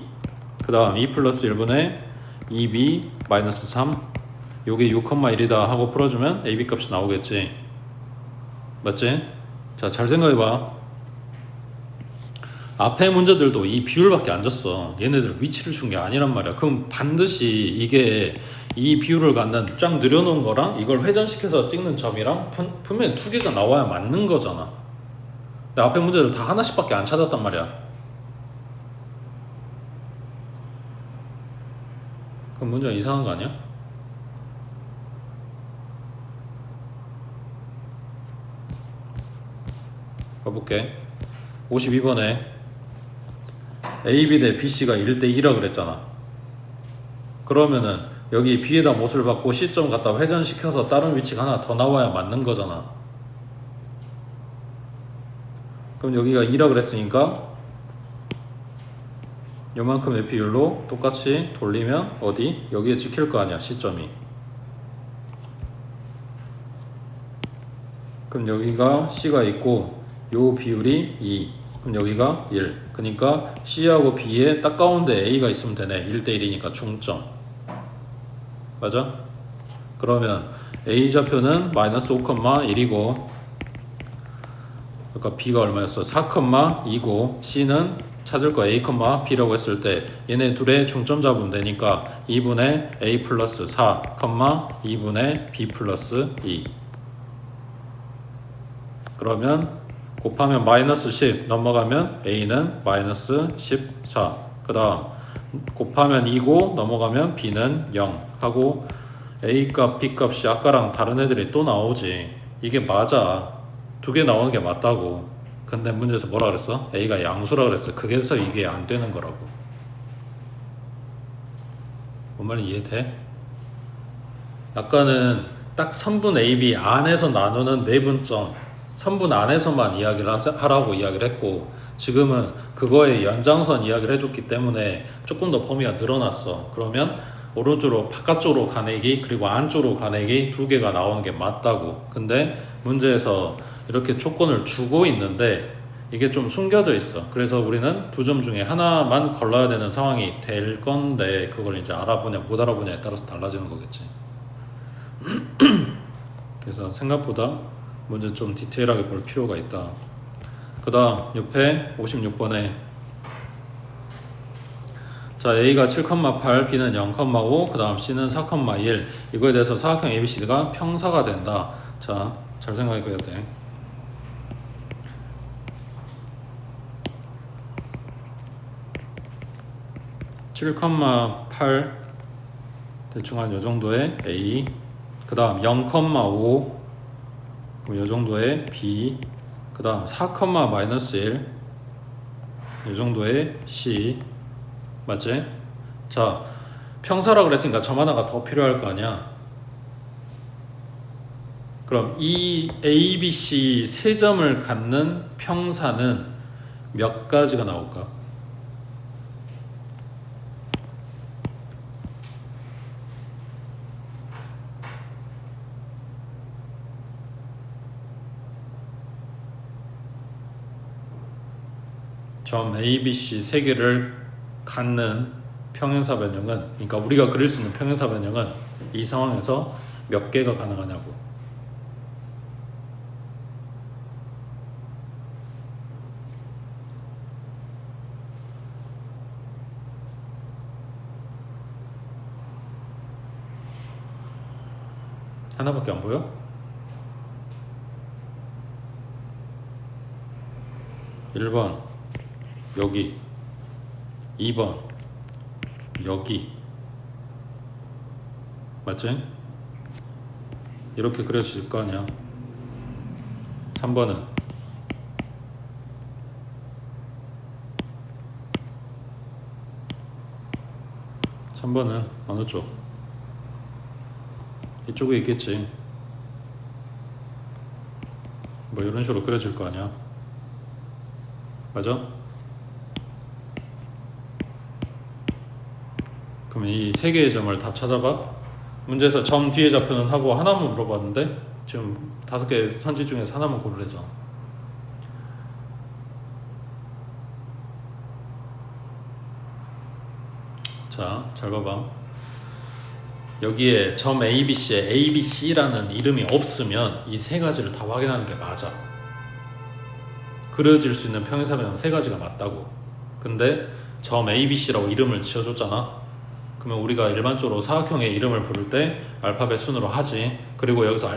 그 다음 2 플러스 1분의 2B 마이너스 3, 요게 6,1이다 하고 풀어주면 AB 값이 나오겠지. 맞지? 자, 잘 생각해봐. 앞에 문제들도 이 비율밖에 안 줬어. 얘네들 위치를 준 게 아니란 말이야. 그럼 반드시 이게 이 비율을 갖는 쫙 늘여놓은 거랑 이걸 회전시켜서 찍는 점이랑 분명히 두 개가 나와야 맞는 거잖아. 근데 앞에 문제들 다 하나씩밖에 안 찾았단 말이야. 그럼 문제가 이상한 거 아니야? 가볼게. 52번에 AB 대 BC가 1대 2라 그랬잖아. 그러면은 여기 B에다 못을 받고 C점 갖다 회전시켜서 다른 위치가 하나 더 나와야 맞는 거잖아. 그럼 여기가 2라 그랬으니까 요만큼의 비율로 똑같이 돌리면 어디? 여기에 찍힐 거 아니야, C점이. 그럼 여기가 C가 있고 요 비율이 2, 그럼 여기가 1. 그러니까 C하고 B에 딱 가운데 A가 있으면 되네. 1대 1이니까 중점. 맞아? 그러면 A 좌표는 마이너스 5,1이고, 그러니까 B가 얼마였어? 4,2고 C는 찾을 거 A, B라고 했을 때 얘네 둘의 중점 잡으면 되니까 2분의 A 플러스 4, 2분의 B 플러스 2. 그러면 곱하면 마이너스 10 넘어가면 A는 마이너스 14. 그 다음 곱하면 2고 넘어가면 B는 0 하고 A값 B값이 아까랑 다른 애들이 또 나오지. 이게 맞아. 두 개 나오는 게 맞다고. 근데 문제에서 뭐라 그랬어? A가 양수라 그랬어. 그래서 이게 안 되는 거라고. 뭔 말인지 이해돼? 아까는 딱 3분 AB 안에서 나누는 내분점 3분 안에서만 이야기를 하라고 이야기를 했고, 지금은 그거의 연장선 이야기를 해줬기 때문에 조금 더 범위가 늘어났어. 그러면 오른쪽으로 바깥쪽으로 가내기 그리고 안쪽으로 가내기 두 개가 나오는 게 맞다고. 근데 문제에서 이렇게 조건을 주고 있는데 이게 좀 숨겨져 있어. 그래서 우리는 두 점 중에 하나만 걸러야 되는 상황이 될 건데 그걸 이제 알아보냐 못 알아보냐에 따라서 달라지는 거겠지. 그래서 생각보다 문제 좀 디테일하게 볼 필요가 있다. 그 다음 옆에 56번에 자, A가 7,8, B는 0,5, 그 다음 C는 4,1. 이거에 대해서 사각형 ABCD가 평사가 된다. 자, 잘 생각해야 돼. (7,8) 대충 한 요 정도의 A, 그 다음 0,5 그럼 요 정도의 B, 그 다음 4,-1 요 정도의 C. 맞지? 자, 평사라 그랬으니까 점 하나가 더 필요할 거 아니야. 그럼 이 A, B, C 세 점을 갖는 평사는 몇 가지가 나올까? 점 A, B, C 세 개를 갖는 평행사 변형은, 그러니까 우리가 그릴 수 있는 평행사 변형은 이 상황에서 몇 개가 가능하냐고. 하나밖에 안 보여? 1번 여기, 2번 여기, 맞지? 이렇게 그려질 거 아니야. 3번은 어느 쪽? 이쪽에 있겠지. 뭐 이런 식으로 그려질 거 아니야. 맞아? 그럼 이 세 개의 점을 다 찾아봐. 문제에서 점 뒤에 좌표는 하고 하나만 물어봤는데 지금 5개 선지 중에서 하나만 고르래잖아. 자, 잘 봐봐. 여기에 점 ABC에 ABC라는 이름이 없으면 이 세 가지를 다 확인하는 게 맞아. 그려질 수 있는 평행사 변형 세 가지가 맞다고. 근데 점 ABC라고 이름을 지어줬잖아. 그러면 우리가 일반적으로 사각형의 이름을 부를 때 알파벳 순으로 하지. 그리고 여기서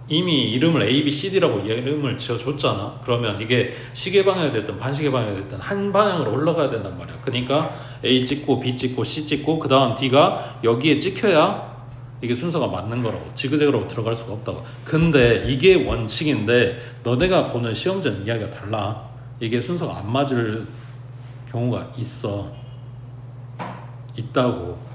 이미 이름을 A, B, C, D라고 이름을 지어줬잖아. 그러면 이게 시계 방향이 됐든 반시계 방향이 됐든 한 방향으로 올라가야 된단 말이야. 그러니까 A 찍고 B 찍고 C 찍고 그 다음 D가 여기에 찍혀야 이게 순서가 맞는 거라고. 지그재그로 들어갈 수가 없다고. 근데 이게 원칙인데 너네가 보는 시험지는 이야기가 달라. 이게 순서가 안 맞을 경우가 있다고.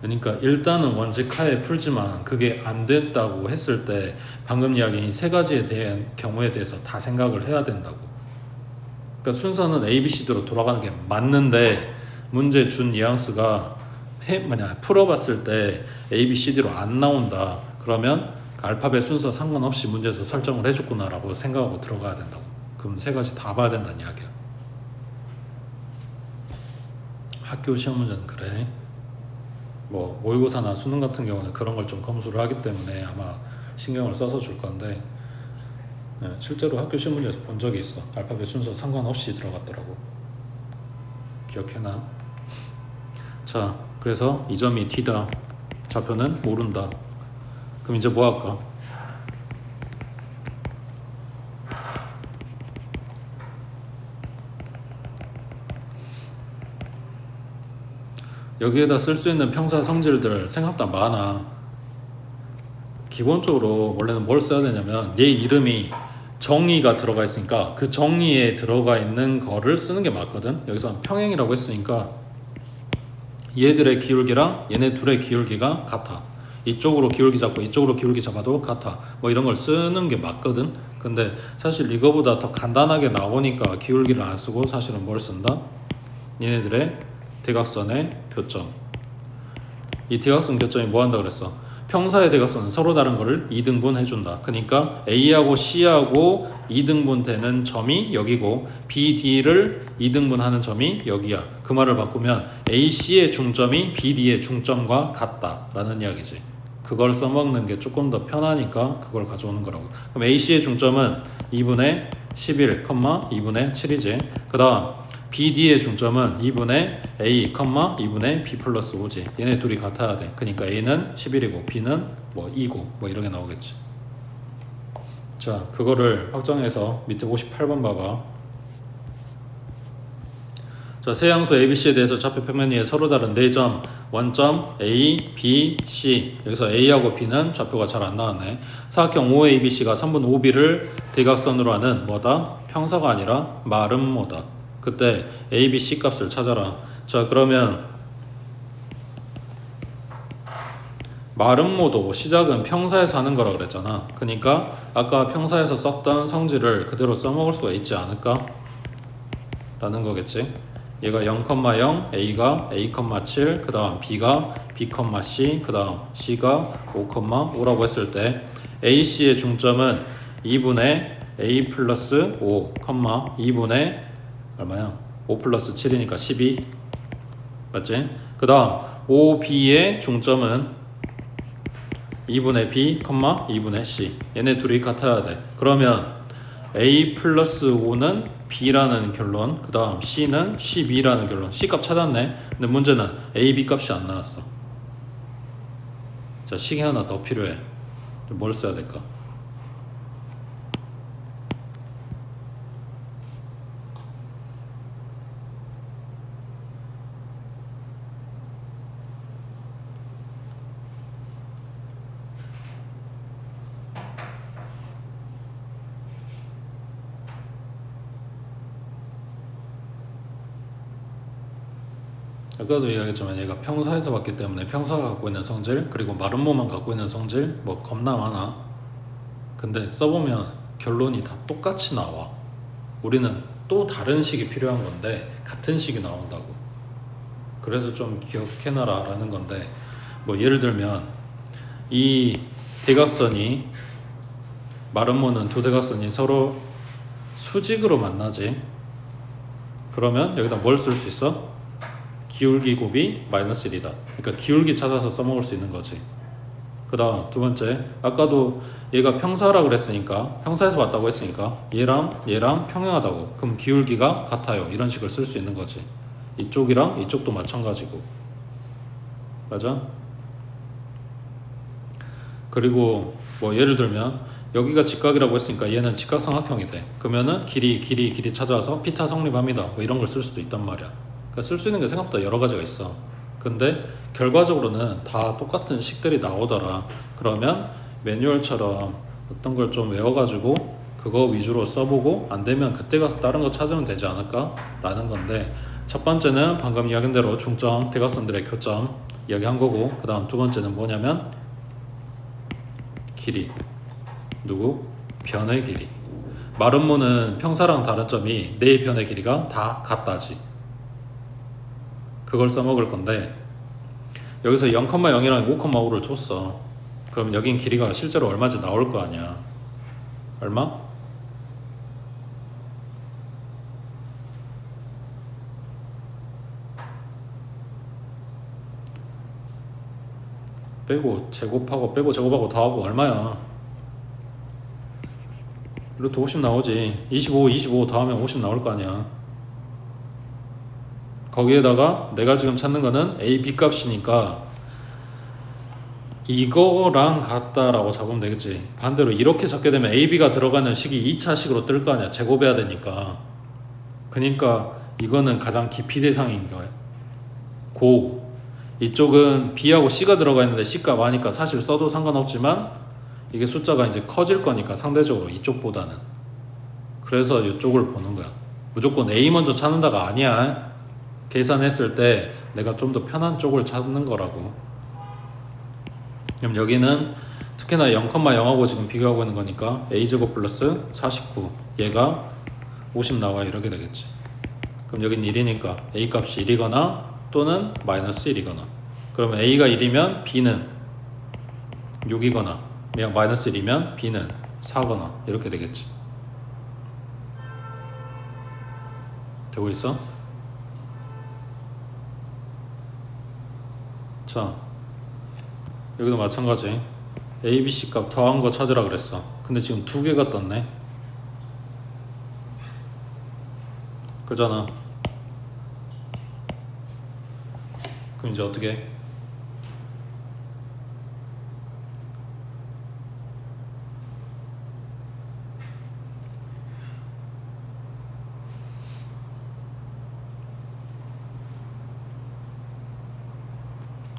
그러니까 일단은 원칙하에 풀지만 그게 안 됐다고 했을 때 방금 이야기한 세 가지에 대한 경우에 대해서 다 생각을 해야 된다고. 그러니까 순서는 A, B, C로 돌아가는 게 맞는데 문제 준 뉘앙스가 풀어봤을 때 A, B, C, D로 안 나온다. 그러면 알파벳 순서 상관없이 문제에서 설정을 해줬구나 라고 생각하고 들어가야 된다고. 그럼 세 가지 다 봐야 된다는 이야기야. 학교 시험 문제는 그래. 뭐 모의고사나 수능 같은 경우는 그런 걸 좀 검수를 하기 때문에 아마 신경을 써서 줄 건데, 네, 실제로 학교 시험 문제에서 본 적이 있어. 알파벳 순서 상관없이 들어갔더라고. 기억해놔. 자, 그래서 이 점이 D다. 좌표는 모른다. 그럼 이제 뭐 할까? 여기에다 쓸 수 있는 평사 성질들 생각보다 많아. 기본적으로 원래는 뭘 써야 되냐면 얘 이름이 정의가 들어가 있으니까 그 정의에 들어가 있는 거를 쓰는 게 맞거든. 여기서 평행이라고 했으니까 얘들의 기울기랑 얘네 둘의 기울기가 같아. 이쪽으로 기울기 잡고 이쪽으로 기울기 잡아도 같아. 뭐 이런 걸 쓰는 게 맞거든. 근데 사실 이거보다 더 간단하게 나오니까 기울기를 안 쓰고 사실은 뭘 쓴다? 얘네들의 대각선의 교점. 이 대각선 교점이 뭐 한다 그랬어? 평사의 대각선은 서로 다른 거를 2등분 해준다. 그러니까 A하고 C하고 2등분 되는 점이 여기고 BD를 2등분 하는 점이 여기야. 그 말을 바꾸면 AC의 중점이 BD의 중점과 같다 라는 이야기지. 그걸 써먹는 게 조금 더 편하니까 그걸 가져오는 거라고. 그럼 AC의 중점은 2분의 11, 2분의 7이지. 그 다음 BD의 중점은 2분의 A, 2분의 B 플러스 5지. 얘네 둘이 같아야 돼. 그러니까 A는 11이고 B는 뭐 2고 뭐 이런 게 나오겠지. 자, 그거를 확정해서 밑에 58번 봐봐. 자, 세 양수 ABC에 대해서 좌표 평면 위에 서로 다른 4점, 원점 A, B, C. 여기서 A하고 B는 좌표가 잘 안 나왔네. 사각형 OABC가 3분 5B를 대각선으로 하는 뭐다? 평사가 아니라 마름모다. 그때 A, B, C 값을 찾아라. 자, 그러면 마름모도 시작은 평사에서 하는 거라 그랬잖아. 그러니까 아까 평사에서 썼던 성질을 그대로 써먹을 수가 있지 않을까? 라는 거겠지. 얘가 0,0, A가 A,7, 그 다음 B가 B,C, 그 다음 C가 5,5라고 했을 때 AC의 중점은 2분의 A 플러스 5, 2분의 얼마야? 5 플러스 7이니까 12 맞지? 그 다음 5b의 중점은 2분의 b, 2분의 c 얘네 둘이 같아야 돼. 그러면 a 플러스 5는 b라는 결론, 그 다음 c는 12라는 결론. c 값 찾았네. 근데 문제는 a, b 값이 안 나왔어. 자, 식이 하나 더 필요해. 뭘 써야 될까? 아까도 이야기했지만 얘가 평사에서 봤기 때문에 평사가 갖고 있는 성질, 그리고 마름모만 갖고 있는 성질 뭐 겁나 많아. 근데 써보면 결론이 다 똑같이 나와. 우리는 또 다른 식이 필요한 건데 같은 식이 나온다고. 그래서 좀 기억해놔라 라는 건데, 뭐 예를 들면 이 대각선이, 마름모는 두 대각선이 서로 수직으로 만나지. 그러면 여기다 뭘 쓸 수 있어? 기울기 곱이 마이너스 1이다. 그러니까 기울기 찾아서 써먹을 수 있는 거지. 그 다음 두 번째, 아까도 얘가 평사라고 그랬으니까, 평사에서 봤다고 했으니까 얘랑 평행하다고, 그럼 기울기가 같아요 이런 식을 쓸 수 있는 거지. 이쪽이랑 이쪽도 마찬가지고. 맞아? 그리고 뭐 예를 들면 여기가 직각이라고 했으니까 얘는 직각삼각형이 돼. 그러면은 길이 찾아와서 피타 성립합니다 뭐 이런 걸 쓸 수도 있단 말이야. 그러니까 쓸 수 있는 게 생각보다 여러 가지가 있어. 근데 결과적으로는 다 똑같은 식들이 나오더라. 그러면 매뉴얼처럼 어떤 걸 좀 외워가지고 그거 위주로 써보고, 안 되면 그때 가서 다른 거 찾으면 되지 않을까 라는 건데, 첫 번째는 방금 이야기한 대로 중점, 대각선들의 교점 이야기한 거고, 그 다음 두 번째는 뭐냐면 길이, 누구? 변의 길이. 마름모는 평사랑 다른 점이 네 변의 길이가 다 같다지. 그걸 써먹을 건데, 여기서 0,0이랑 5,5를 줬어. 그럼 여긴 길이가 실제로 얼마인지 나올 거 아니야. 얼마? 빼고 제곱하고 빼고 제곱하고 더하고 얼마야? 루트 50 나오지. 25 더하면 50 나올 거 아니야. 거기에다가 내가 지금 찾는 거는 a, b 값이니까 이거랑 같다라고 잡으면 되겠지. 반대로 이렇게 적게 되면 a, b가 들어가는 식이 2차식으로 뜰 거 아니야. 제곱해야 되니까. 그러니까 이거는 가장 깊이 대상인 거야. 고, 이쪽은 b하고 c가 들어가 있는데 c 값 아니까 사실 써도 상관없지만 이게 숫자가 이제 커질 거니까 상대적으로 이쪽보다는. 그래서 이쪽을 보는 거야. 무조건 a 먼저 찾는다가 아니야. 계산했을 때 내가 좀 더 편한 쪽을 찾는 거라고. 그럼 여기는 특히나 0,0하고 지금 비교하고 있는 거니까 a제곱 플러스 49, 얘가 50 나와 이렇게 되겠지. 그럼 여긴 1이니까 a 값이 1이거나 또는 마이너스 1이거나. 그러면 a가 1이면 b는 6이거나, 그냥 마이너스 1이면 b는 4거나 이렇게 되겠지. 되고 있어? 자, 여기도 마찬가지. a, b, c 값 더한 거 찾으라 그랬어. 근데 지금 두 개가 떴네. 그잖아. 그럼 이제 어떻게 해?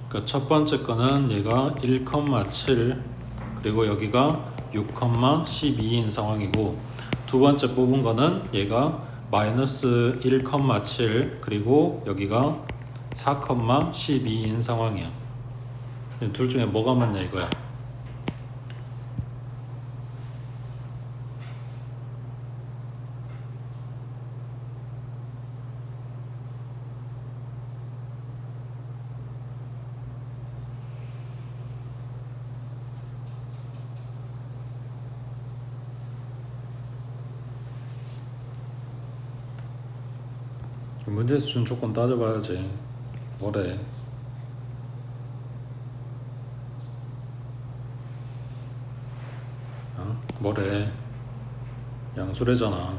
그러니까 첫 번째 거는 얘가 1,7 그리고 여기가 6,12인 상황이고, 두 번째 뽑은 거는 얘가 마이너스 1,7 그리고 여기가 4,12인 상황이야. 둘 중에 뭐가 맞냐 이거야. 문제에서 준 조건 따져봐야지. 뭐래? 뭐래? 양수래잖아.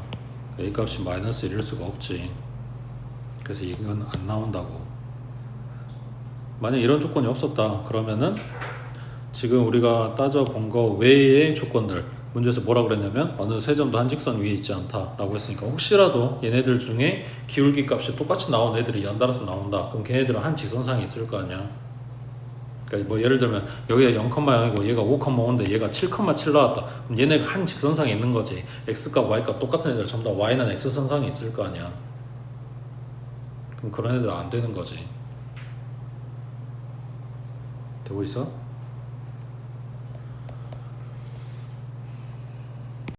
A 값이 마이너스 1일 수가 없지. 그래서 이건 안 나온다고. 만약 이런 조건이 없었다 그러면은 지금 우리가 따져본 거 외의 조건들, 문제에서 뭐라 그랬냐면 어느 세 점도 한 직선 위에 있지 않다 라고 했으니까, 혹시라도 얘네들 중에 기울기 값이 똑같이 나온 애들이 연달아서 나온다 그럼 걔네들은 한 직선상에 있을 거 아니야. 그러니까 뭐 예를 들면 여기가 0,0이고 얘가 5,5인데 얘가 7,7 나왔다 그럼 얘네가 한 직선상에 있는 거지. x값 y값 똑같은 애들 전부 다 y는 x선상에 있을 거 아니야. 그럼 그런 애들 안 되는 거지. 되고 있어?